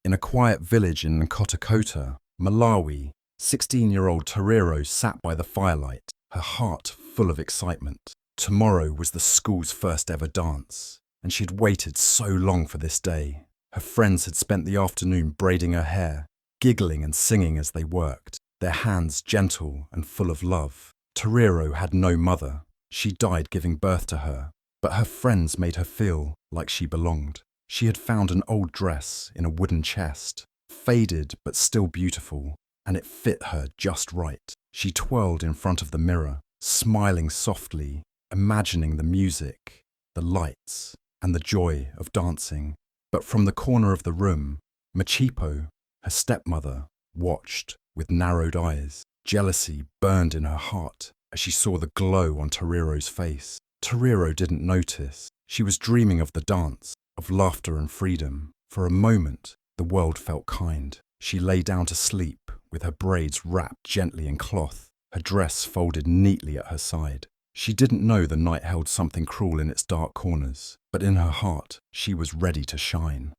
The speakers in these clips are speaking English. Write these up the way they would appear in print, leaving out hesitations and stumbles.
In a quiet village in Nkota, Malawi, 16-year-old Tariro sat by the firelight, her heart full of excitement. Tomorrow was the school's first ever dance, and she had waited so long for this day. Her friends had spent the afternoon braiding her hair, giggling and singing as they worked, their hands gentle and full of love. Tariro had no mother. She died giving birth to her, but her friends made her feel like she belonged. She had found an old dress in a wooden chest, faded but still beautiful, and it fit her just right. She twirled in front of the mirror, smiling softly, imagining the music, the lights, and the joy of dancing. But from the corner of the room, Machipo, her stepmother, watched with narrowed eyes. Jealousy burned in her heart as she saw the glow on Tariro's face. Tariro didn't notice. She was dreaming of the dance, of laughter and freedom. For a moment, the world felt kind. She lay down to sleep with her braids wrapped gently in cloth, her dress folded neatly at her side. She didn't know the night held something cruel in its dark corners, but in her heart, she was ready to shine.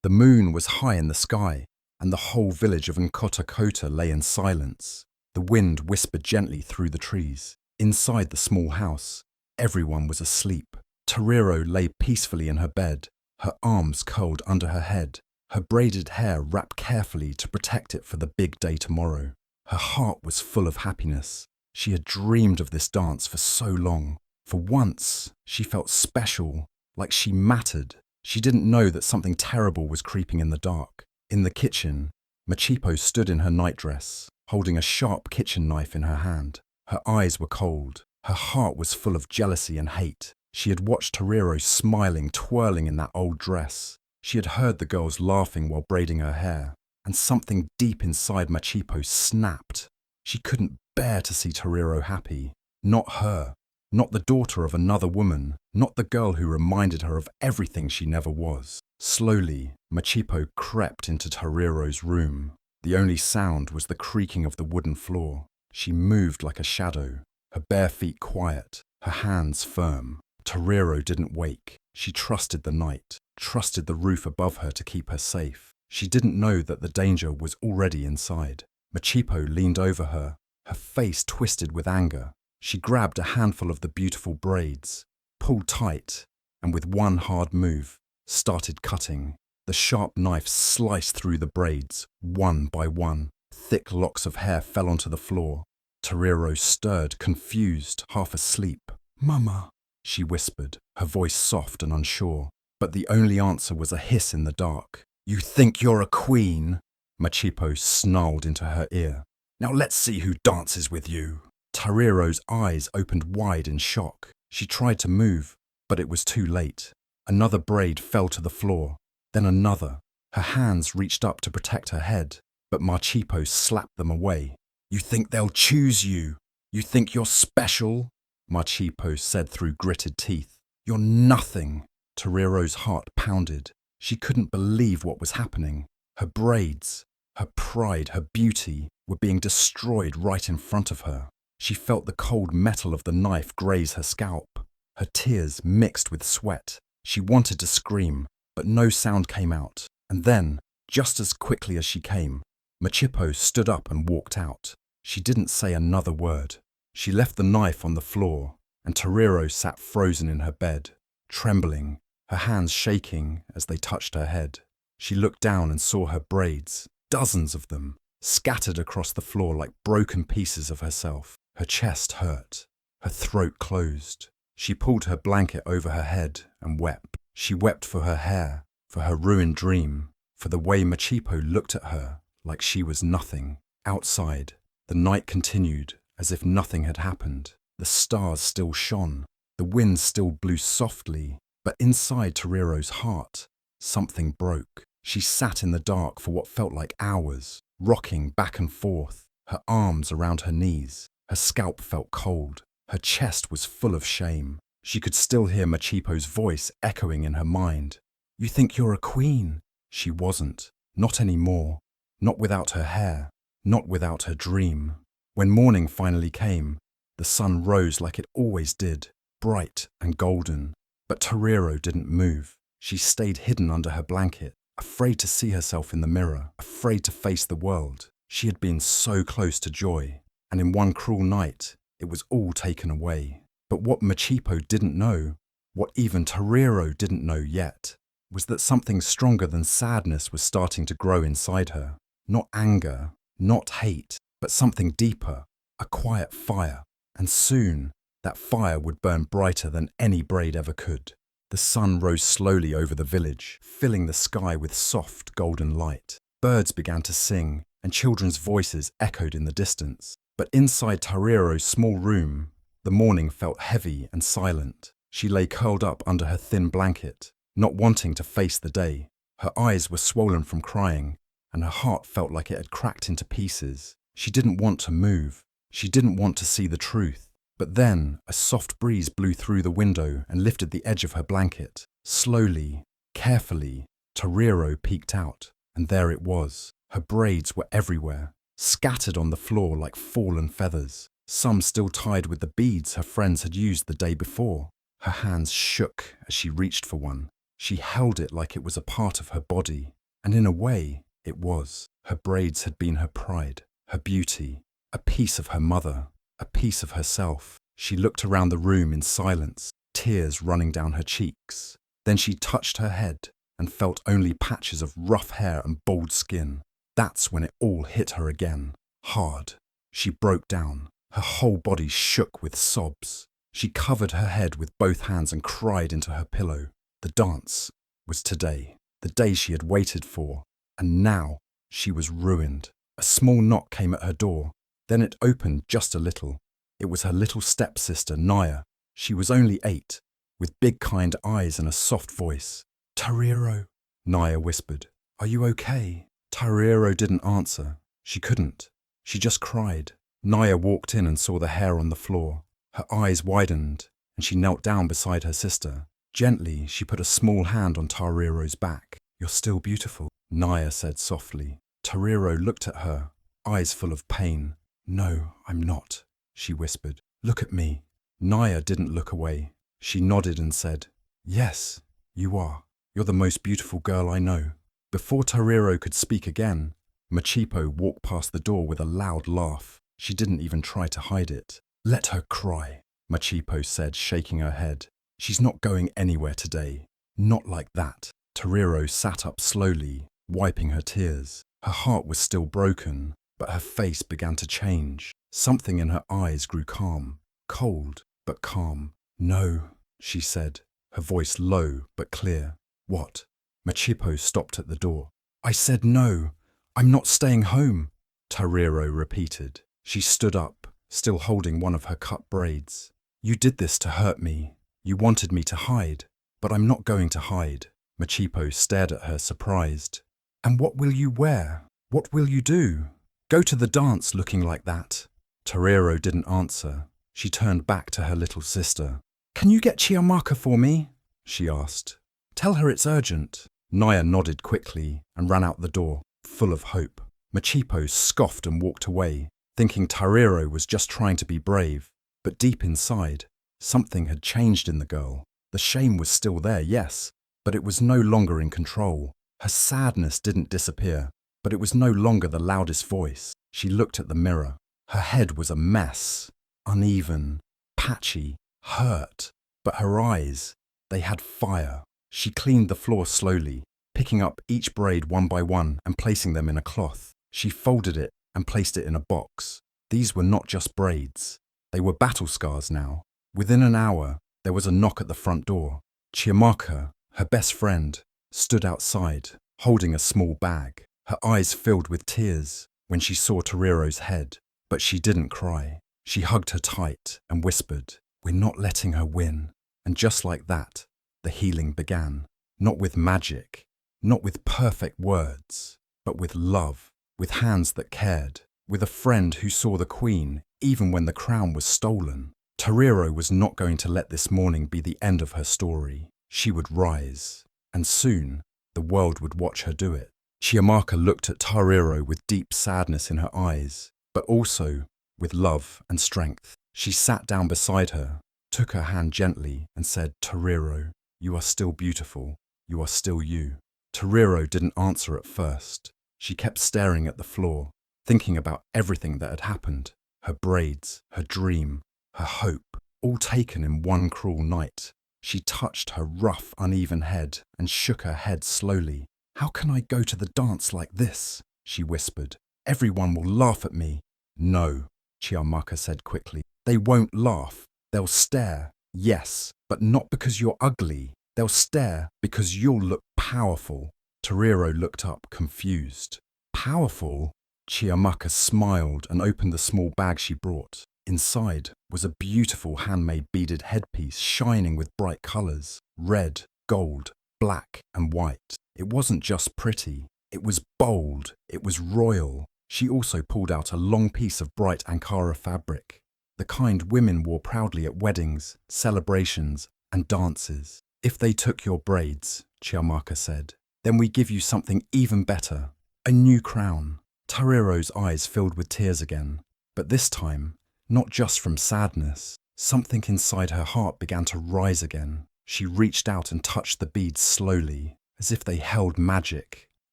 The moon was high in the sky, and the whole village of Nkota lay in silence. The wind whispered gently through the trees. Inside the small house, everyone was asleep. Tariro lay peacefully in her bed, her arms curled under her head, her braided hair wrapped carefully to protect it for the big day tomorrow. Her heart was full of happiness. She had dreamed of this dance for so long. For once, she felt special, like she mattered. She didn't know that something terrible was creeping in the dark. In the kitchen, Machipo stood in her nightdress, holding a sharp kitchen knife in her hand. Her eyes were cold. Her heart was full of jealousy and hate. She had watched Tariro smiling, twirling in that old dress. She had heard the girls laughing while braiding her hair, and something deep inside Machipo snapped. She couldn't bear to see Tariro happy. Not her. Not the daughter of another woman, not the girl who reminded her of everything she never was. Slowly, Machipo crept into Tariro's room. The only sound was the creaking of the wooden floor. She moved like a shadow, her bare feet quiet, her hands firm. Tariro didn't wake. She trusted the night, trusted the roof above her to keep her safe. She didn't know that the danger was already inside. Machipo leaned over her, her face twisted with anger. She grabbed a handful of the beautiful braids, pulled tight, and with one hard move, started cutting. The sharp knife sliced through the braids, one by one. Thick locks of hair fell onto the floor. Tariro stirred, confused, half asleep. "Mama," she whispered, her voice soft and unsure. But the only answer was a hiss in the dark. "You think you're a queen?" Machipo snarled into her ear. "Now let's see who dances with you." Tariro's eyes opened wide in shock. She tried to move, but it was too late. Another braid fell to the floor, then another. Her hands reached up to protect her head, but Machipo slapped them away. "You think they'll choose you? You think you're special?" Machipo said through gritted teeth. "You're nothing." Tariro's heart pounded. She couldn't believe what was happening. Her braids, her pride, her beauty were being destroyed right in front of her. She felt the cold metal of the knife graze her scalp. Her tears mixed with sweat. She wanted to scream, but no sound came out. And then, just as quickly as she came, Machipo stood up and walked out. She didn't say another word. She left the knife on the floor, and Tariro sat frozen in her bed, trembling, her hands shaking as they touched her head. She looked down and saw her braids, dozens of them, scattered across the floor like broken pieces of herself. Her chest hurt. Her throat closed. She pulled her blanket over her head and wept. She wept for her hair, for her ruined dream, for the way Machipo looked at her like she was nothing. Outside, the night continued as if nothing had happened. The stars still shone. The wind still blew softly. But inside Tariro's heart, something broke. She sat in the dark for what felt like hours, rocking back and forth, her arms around her knees. Her scalp felt cold. Her chest was full of shame. She could still hear Machipo's voice echoing in her mind. "You think you're a queen?" She wasn't. Not anymore. Not without her hair. Not without her dream. When morning finally came, the sun rose like it always did, bright and golden. But Torero didn't move. She stayed hidden under her blanket, afraid to see herself in the mirror, afraid to face the world. She had been so close to joy, and in one cruel night, it was all taken away. But what Machipo didn't know, what even Torero didn't know yet, was that something stronger than sadness was starting to grow inside her. Not anger, not hate, but something deeper, a quiet fire. And soon, that fire would burn brighter than any braid ever could. The sun rose slowly over the village, filling the sky with soft golden light. Birds began to sing, and children's voices echoed in the distance. But inside Torero's small room, the morning felt heavy and silent. She lay curled up under her thin blanket, not wanting to face the day. Her eyes were swollen from crying, and her heart felt like it had cracked into pieces. She didn't want to move. She didn't want to see the truth. But then, a soft breeze blew through the window and lifted the edge of her blanket. Slowly, carefully, Torero peeked out, and there it was. Her braids were everywhere, scattered on the floor like fallen feathers, some still tied with the beads her friends had used the day before. Her hands shook as she reached for one. She held it like it was a part of her body, and in a way, it was. Her braids had been her pride, her beauty, a piece of her mother, a piece of herself. She looked around the room in silence, tears running down her cheeks. Then she touched her head and felt only patches of rough hair and bald skin. That's when it all hit her again, hard. She broke down. Her whole body shook with sobs. She covered her head with both hands and cried into her pillow. The dance was today, the day she had waited for, and now she was ruined. A small knock came at her door. Then it opened just a little. It was her little stepsister, Naya. She was only 8, with big kind eyes and a soft voice. "Torero," Naya whispered. "Are you okay?" Torero didn't answer. She couldn't. She just cried. Naya walked in and saw the hair on the floor. Her eyes widened, and she knelt down beside her sister. Gently, she put a small hand on Torero's back. "You're still beautiful," Naya said softly. Torero looked at her, eyes full of pain. "No, I'm not," she whispered. "Look at me." Naya didn't look away. She nodded and said, "Yes, you are. You're the most beautiful girl I know." Before Torero could speak again, Machipo walked past the door with a loud laugh. She didn't even try to hide it. "Let her cry," Machipo said, shaking her head. "She's not going anywhere today. Not like that." Torero sat up slowly, wiping her tears. Her heart was still broken, but her face began to change. Something in her eyes grew calm, cold but calm. "No," she said, her voice low but clear. "What?" Machipo stopped at the door. "I said no. I'm not staying home," Torero repeated. She stood up, still holding one of her cut braids. "You did this to hurt me. You wanted me to hide, but I'm not going to hide." Machipo stared at her, surprised. "And what will you wear? What will you do? Go to the dance looking like that?" Torero didn't answer. She turned back to her little sister. "Can you get Chiamaka for me?" she asked. "Tell her it's urgent." Naya nodded quickly and ran out the door, full of hope. Machipo scoffed and walked away, thinking Torero was just trying to be brave. But deep inside, something had changed in the girl. The shame was still there, yes, but it was no longer in control. Her sadness didn't disappear, but it was no longer the loudest voice. She looked at the mirror. Her head was a mess, uneven, patchy, hurt. But her eyes, they had fire. She cleaned the floor slowly, picking up each braid one by one and placing them in a cloth. She folded it and placed it in a box. These were not just braids. They were battle scars now. Within an hour, there was a knock at the front door. Chiamaka, her best friend, stood outside, holding a small bag. Her eyes filled with tears when she saw Torero's head, but she didn't cry. She hugged her tight and whispered, "We're not letting her win." And just like that, the healing began. Not with magic, not with perfect words, but with love, with hands that cared, with a friend who saw the queen even when the crown was stolen. Toriro was not going to let this morning be the end of her story. She would rise, and soon the world would watch her do it. Chiamaka looked at Toriro with deep sadness in her eyes, but also with love and strength. She sat down beside her, took her hand gently, and said, "Toriro, you are still beautiful. You are still you." Toriro didn't answer at first. She kept staring at the floor, thinking about everything that had happened. Her braids, her dream, her hope, all taken in one cruel night. She touched her rough, uneven head and shook her head slowly. "How can I go to the dance like this?" she whispered. "Everyone will laugh at me." "No," Chiamaka said quickly. "They won't laugh. They'll stare, yes, but not because you're ugly. They'll stare because you'll look powerful." Toriro looked up, confused. "Powerful?" Chiamaka smiled and opened the small bag she brought. Inside was a beautiful handmade beaded headpiece shining with bright colours: red, gold, black and white. It wasn't just pretty, it was bold, it was royal. She also pulled out a long piece of bright Ankara fabric, the kind women wore proudly at weddings, celebrations and dances. "If they took your braids," Chiamaka said, "then we give you something even better, a new crown." Tariro's eyes filled with tears again, but this time, not just from sadness. Something inside her heart began to rise again. She reached out and touched the beads slowly, as if they held magic.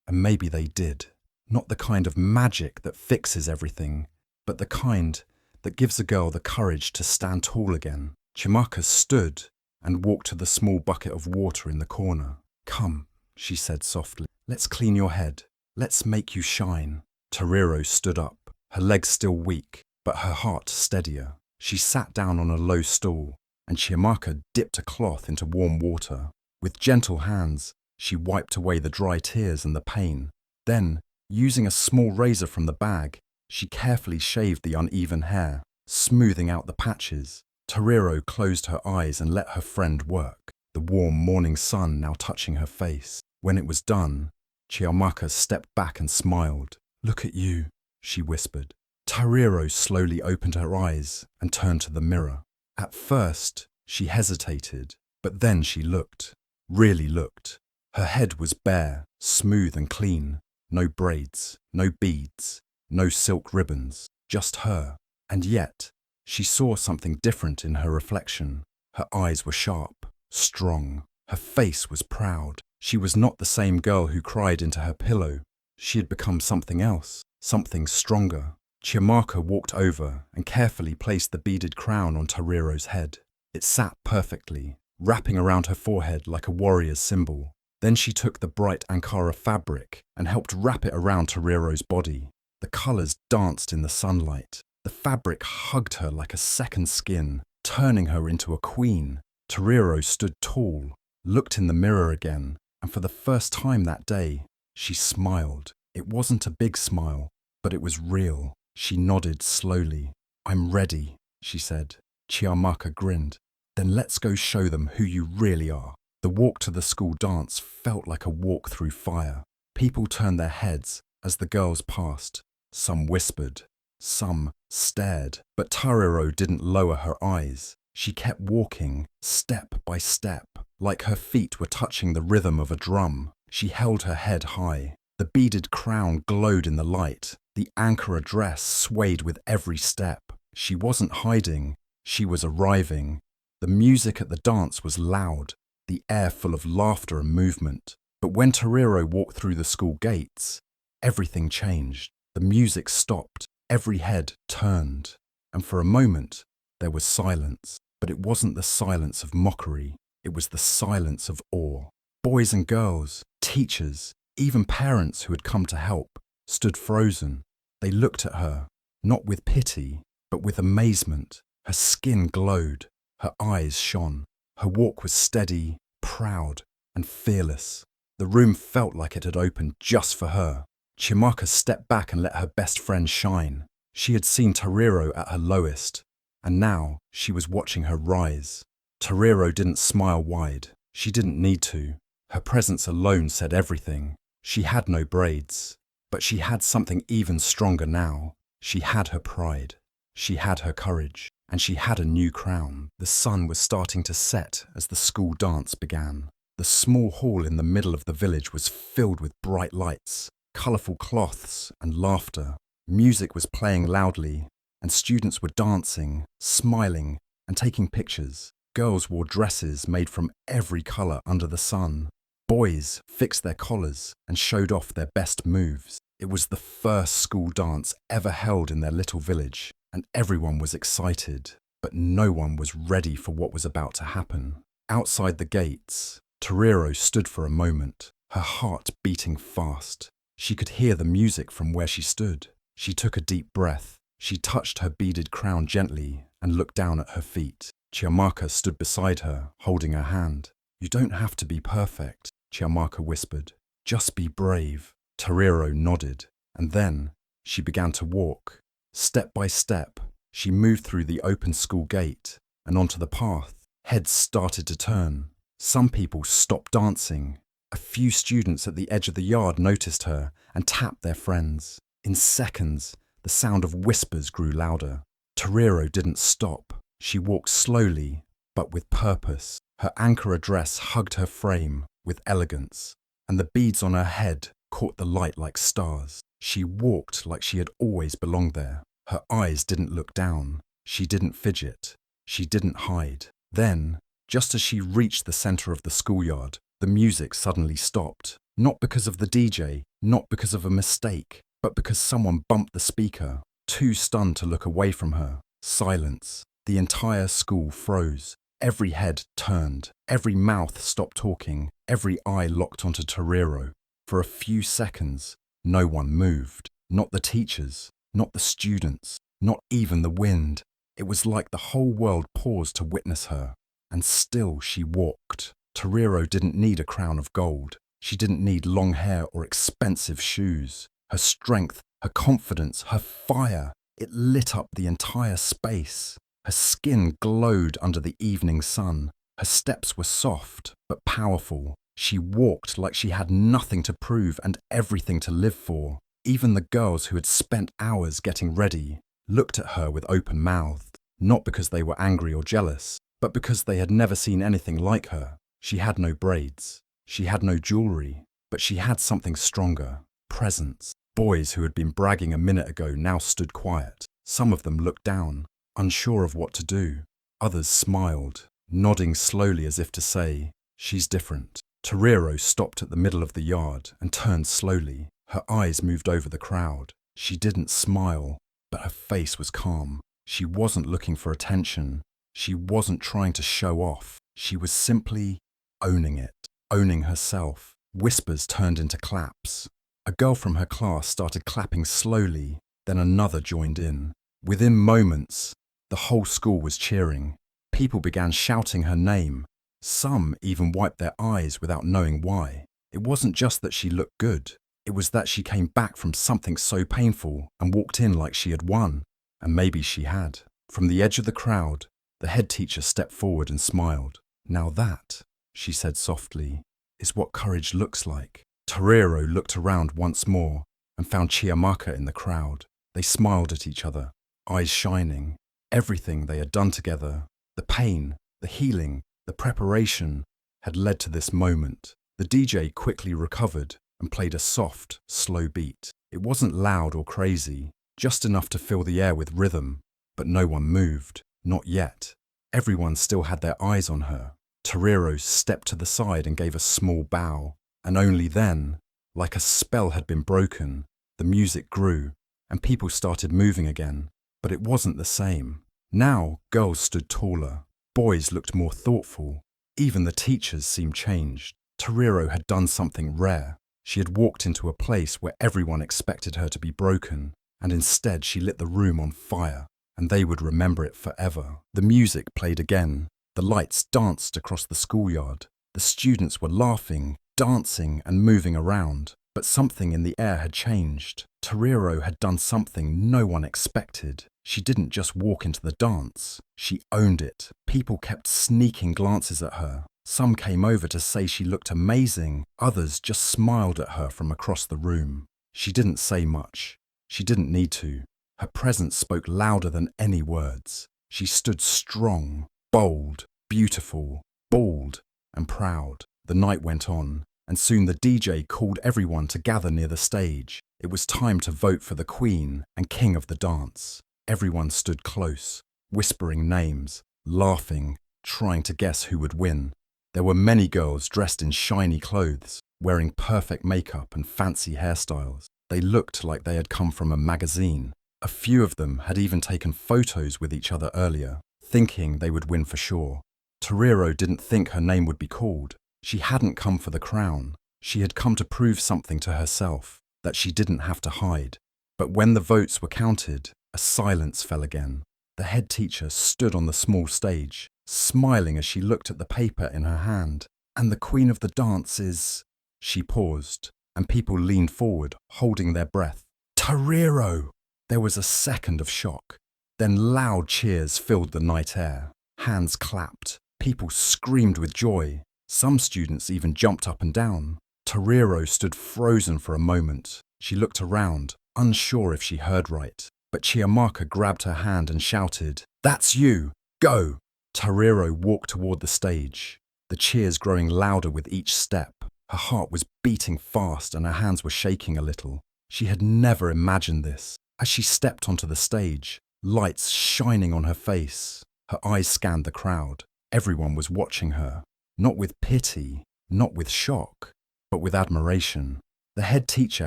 And maybe they did. Not the kind of magic that fixes everything, but the kind that gives a girl the courage to stand tall again. Chiamaka stood and walked to the small bucket of water in the corner. "Come," she said softly. "Let's clean your head. Let's make you shine." Toriro stood up, her legs still weak, but her heart steadier. She sat down on a low stool, and Chiamaka dipped a cloth into warm water. With gentle hands, she wiped away the dry tears and the pain. Then, using a small razor from the bag, she carefully shaved the uneven hair, smoothing out the patches. Toriro closed her eyes and let her friend work, the warm morning sun now touching her face. When it was done, Chiamaka stepped back and smiled. "Look at you," she whispered. Toriro slowly opened her eyes and turned to the mirror. At first, she hesitated, but then she looked, really looked. Her head was bare, smooth and clean. No braids, no beads, no silk ribbons, just her. And yet, she saw something different in her reflection. Her eyes were sharp, strong. Her face was proud. She was not the same girl who cried into her pillow. She had become something else, something stronger. Chiamaka walked over and carefully placed the beaded crown on Toriro's head. It sat perfectly, wrapping around her forehead like a warrior's symbol. Then she took the bright Ankara fabric and helped wrap it around Toriro's body. The colours danced in the sunlight. The fabric hugged her like a second skin, turning her into a queen. Toriro stood tall, looked in the mirror again, and for the first time that day, she smiled. It wasn't a big smile, but it was real. She nodded slowly. "I'm ready," she said. Chiamaka grinned. "Then let's go show them who you really are." The walk to the school dance felt like a walk through fire. People turned their heads as the girls passed. Some whispered, some stared, but Toriro didn't lower her eyes. She kept walking, step by step, like her feet were touching the rhythm of a drum. She held her head high. The beaded crown glowed in the light. The Ankara dress swayed with every step. She wasn't hiding, she was arriving. The music at the dance was loud, the air full of laughter and movement. But when Toriro walked through the school gates, everything changed. The music stopped, every head turned, and for a moment there was silence. But it wasn't the silence of mockery, it was the silence of awe. Boys and girls, teachers, even parents who had come to help, stood frozen. They looked at her, not with pity, but with amazement. Her skin glowed, her eyes shone. Her walk was steady, proud, and fearless. The room felt like it had opened just for her. Chiamaka stepped back and let her best friend shine. She had seen Toriro at her lowest, and now she was watching her rise. Toriro didn't smile wide. She didn't need to. Her presence alone said everything. She had no braids, but she had something even stronger now. She had her pride. She had her courage. and she had a new crown. The sun was starting to set as the school dance began. The small hall in the middle of the village was filled with bright lights, colourful cloths, and laughter. Music was playing loudly, and students were dancing, smiling, and taking pictures. Girls wore dresses made from every colour under the sun. Boys fixed their collars and showed off their best moves. It was the first school dance ever held in their little village, and everyone was excited, but no one was ready for what was about to happen. Outside the gates, Torero stood for a moment, her heart beating fast. She could hear the music from where she stood. She took a deep breath. She touched her beaded crown gently and looked down at her feet. Chiamaka stood beside her, holding her hand. "You don't have to be perfect," Chiamaka whispered. "Just be brave." Torero nodded, and then she began to walk. Step by step, she moved through the open school gate and onto the path. Heads started to turn. Some people stopped dancing. A few students at the edge of the yard noticed her and tapped their friends. In seconds, the sound of whispers grew louder. Torero didn't stop. She walked slowly, but with purpose. Her Ankara dress hugged her frame with elegance, and the beads on her head caught the light like stars. She walked like she had always belonged there. Her eyes didn't look down. She didn't fidget. She didn't hide. Then, just as she reached the centre of the schoolyard, the music suddenly stopped. Not because of the DJ, not because of a mistake, but because someone bumped the speaker. Too stunned to look away from her. Silence. The entire school froze. Every head turned. Every mouth stopped talking. Every eye locked onto Torero. For a few seconds, no one moved. Not the teachers, not the students, not even the wind. It was like the whole world paused to witness her. And still she walked. Torero didn't need a crown of gold. She didn't need long hair or expensive shoes. Her strength, her confidence, her fire, it lit up the entire space. Her skin glowed under the evening sun. Her steps were soft but powerful. She walked like she had nothing to prove and everything to live for. Even the girls who had spent hours getting ready looked at her with open mouths, not because they were angry or jealous, but because they had never seen anything like her. She had no braids. She had no jewelry, but she had something stronger, presence. Boys who had been bragging a minute ago now stood quiet. Some of them looked down, unsure of what to do. Others smiled, nodding slowly as if to say, "She's different." Torero stopped at the middle of the yard and turned slowly. Her eyes moved over the crowd. She didn't smile, but her face was calm. She wasn't looking for attention. She wasn't trying to show off. She was simply owning it, owning herself. Whispers turned into claps. A girl from her class started clapping slowly, then another joined in. Within moments, the whole school was cheering. People began shouting her name. Some even wiped their eyes without knowing why. It wasn't just that she looked good. It was that she came back from something so painful and walked in like she had won. And maybe she had. From the edge of the crowd, the head teacher stepped forward and smiled. "Now that," she said softly, "is what courage looks like." Torero looked around once more and found Chiamaka in the crowd. They smiled at each other, eyes shining. Everything they had done together, the pain, the healing, the preparation, had led to this moment. The DJ quickly recovered and played a soft, slow beat. It wasn't loud or crazy, just enough to fill the air with rhythm, but no one moved. Not yet. Everyone still had their eyes on her. Torero stepped to the side and gave a small bow, and only then, like a spell had been broken, the music grew, and people started moving again. But it wasn't the same. Now, girls stood taller. Boys looked more thoughtful. Even the teachers seemed changed. Torero had done something rare. She had walked into a place where everyone expected her to be broken, and instead she lit the room on fire, and they would remember it forever. The music played again. The lights danced across the schoolyard. The students were laughing, dancing, and moving around. But something in the air had changed. Torero had done something no one expected. She didn't just walk into the dance. She owned it. People kept sneaking glances at her. Some came over to say she looked amazing. Others just smiled at her from across the room. She didn't say much. She didn't need to. Her presence spoke louder than any words. She stood strong, bold, beautiful, bald, and proud. The night went on, and soon the DJ called everyone to gather near the stage. It was time to vote for the queen and king of the dance. Everyone stood close, whispering names, laughing, trying to guess who would win. There were many girls dressed in shiny clothes, wearing perfect makeup and fancy hairstyles. They looked like they had come from a magazine. A few of them had even taken photos with each other earlier, thinking they would win for sure. Torero didn't think her name would be called. She hadn't come for the crown. She had come to prove something to herself, that she didn't have to hide. But when the votes were counted, a silence fell again. The head teacher stood on the small stage, smiling as she looked at the paper in her hand. And the queen of the dance is... She paused, and people leaned forward, holding their breath. Torero! There was a second of shock. Then loud cheers filled the night air. Hands clapped. People screamed with joy. Some students even jumped up and down. Torero stood frozen for a moment. She looked around, unsure if she heard right. But Chiamaka grabbed her hand and shouted, "That's you! Go!" Torero walked toward the stage, the cheers growing louder with each step. Her heart was beating fast and her hands were shaking a little. She had never imagined this. As she stepped onto the stage, lights shining on her face, her eyes scanned the crowd. Everyone was watching her, not with pity, not with shock, but with admiration. The head teacher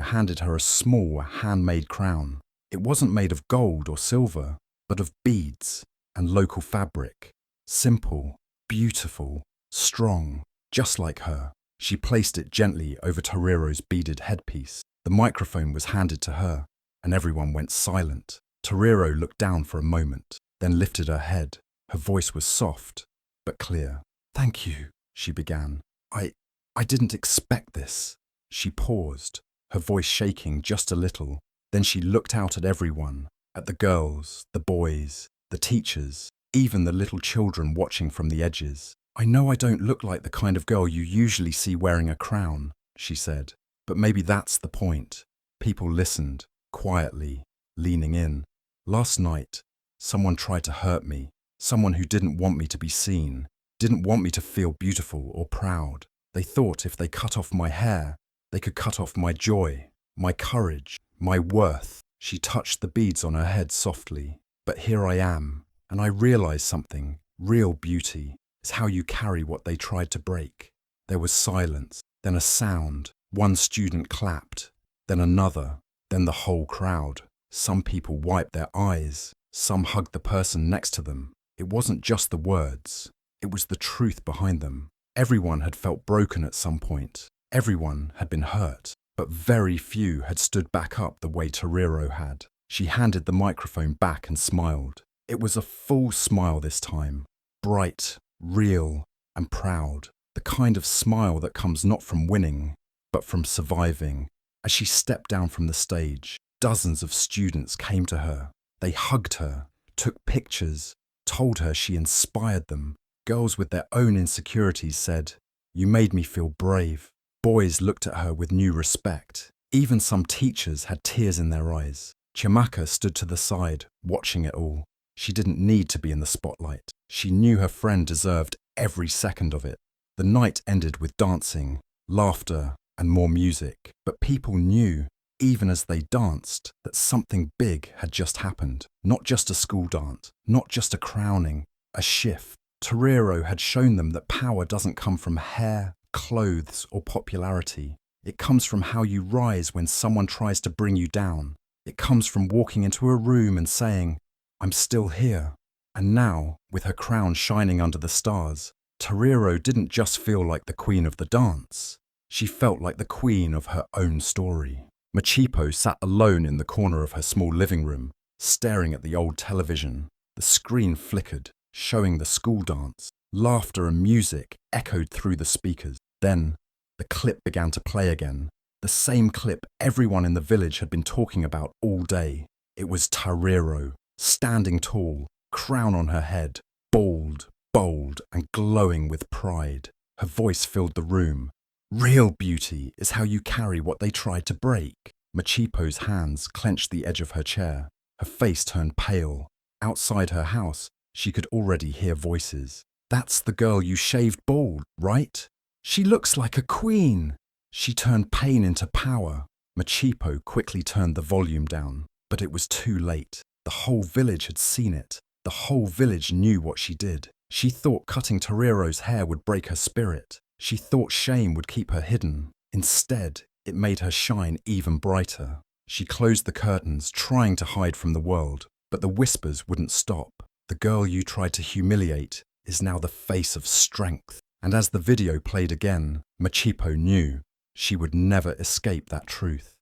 handed her a small, handmade crown. It wasn't made of gold or silver, but of beads and local fabric. Simple, beautiful, strong, just like her. She placed it gently over Torero's beaded headpiece. The microphone was handed to her, and everyone went silent. Torero looked down for a moment, then lifted her head. Her voice was soft, but clear. "Thank you," she began. I didn't expect this." She paused, her voice shaking just a little. Then she looked out at everyone, at the girls, the boys, the teachers, even the little children watching from the edges. "I know I don't look like the kind of girl you usually see wearing a crown," she said, "but maybe that's the point." People listened, quietly, leaning in. "Last night, someone tried to hurt me, someone who didn't want me to be seen, didn't want me to feel beautiful or proud. They thought if they cut off my hair, they could cut off my joy, my courage, my worth." She touched the beads on her head softly. "But here I am, and I realize something. Real beauty is how you carry what they tried to break." There was silence, then a sound. One student clapped, then another, then the whole crowd. Some people wiped their eyes, some hugged the person next to them. It wasn't just the words, it was the truth behind them. Everyone had felt broken at some point. Everyone had been hurt, but very few had stood back up the way Torero had. She handed the microphone back and smiled. It was a full smile this time, bright, real, and proud. The kind of smile that comes not from winning, but from surviving. As she stepped down from the stage, dozens of students came to her. They hugged her, took pictures, told her she inspired them. Girls with their own insecurities said, "You made me feel brave." Boys looked at her with new respect. Even some teachers had tears in their eyes. Chiamaka stood to the side, watching it all. She didn't need to be in the spotlight. She knew her friend deserved every second of it. The night ended with dancing, laughter, and more music. But people knew, even as they danced, that something big had just happened. Not just a school dance, not just a crowning, a shift. Torero had shown them that power doesn't come from hair, clothes, or popularity. It comes from how you rise when someone tries to bring you down. It comes from walking into a room and saying, "I'm still here." And now, with her crown shining under the stars, Torero didn't just feel like the queen of the dance. She felt like the queen of her own story. Machipo sat alone in the corner of her small living room, staring at the old television. The screen flickered, showing the school dance. Laughter and music echoed through the speakers. Then, the clip began to play again. The same clip everyone in the village had been talking about all day. It was Torero, standing tall, crown on her head, bald, bold, and glowing with pride. Her voice filled the room. "Real beauty is how you carry what they tried to break." Machipo's hands clenched the edge of her chair. Her face turned pale. Outside her house, She could already hear voices. "That's the girl you shaved bald, right? She looks like a queen." She turned pain into power. Machipo quickly turned the volume down, but it was too late. The whole village had seen it. The whole village knew what she did. She thought cutting Torero's hair would break her spirit. She thought shame would keep her hidden. Instead, it made her shine even brighter. She closed the curtains, trying to hide from the world, but the whispers wouldn't stop. The girl you tried to humiliate is now the face of strength. And as the video played again, Machipo knew she would never escape that truth.